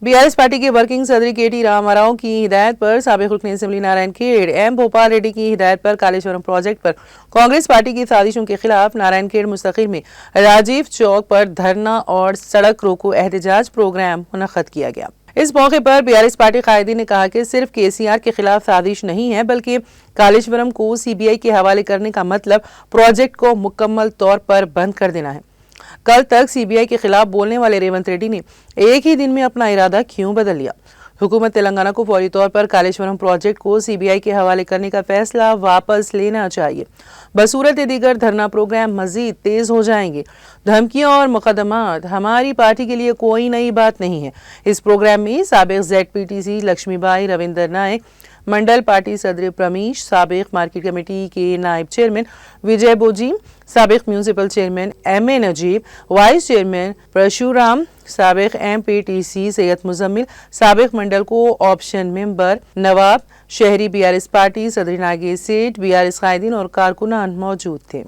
BRS party के working सदरी केटी रामाराव की हिदायत पर साबिक रुकन असेंबली नारायणखेड़ एम भोपाल रेड्डी की हिदायत पर कालेश्वरम प्रोजेक्ट पर कांग्रेस पार्टी की साजिशों के खिलाफ नारायणखेड़ मुस्तकिल में राजीव चौक पर धरना और सड़क रोको एहतजाज प्रोग्राम मुनक्कद किया गया। इस मौके पर बीआरएस पार्टी कायदीन ने कहा कि सिर्फ केसीआर के खिलाफ साजिश नहीं है, बल्कि कालेश्वरम को सीबीआई के हवाले करने का मतलब प्रोजेक्ट को मुकम्मल तौर पर बंद कर देना है। कल तक सीबीआई के खिलाफ बोलने वाले रेवंत रेड्डी ने एक ही दिन में अपना इरादा क्यों बदल लिया? हुकूमत तेलंगाना को फौरी तौर पर कालेश्वरम प्रोजेक्ट को सीबीआई के हवाले करने का फैसला वापस लेना चाहिए। बसूरत दीगर धरना प्रोग्राम मजीद तेज हो जाएंगे। धमकियां और मुकदमात हमारी पार्टी के लिए कोई नई बात नहीं है। इस प्रोग्राम में साबिक जेडपीटीसी लक्ष्मीबाई रविंदर नायक, मंडल पार्टी सदर प्रमीश, साबिक मार्केट कमेटी के नायब चेयरमैन विजय बोजी, साबिक municipal chairman M A. Najeeb, vice chairman Parshuram, साबिक एमपीटीसी सैयद मुजम्मिल, साबिक मंडल को ऑप्शन मेंबर नवाब, शहरी बीआरएस पार्टी सदर नागे सेठ, बीआरएस कायदीन और कारकुनान मौजूद थे।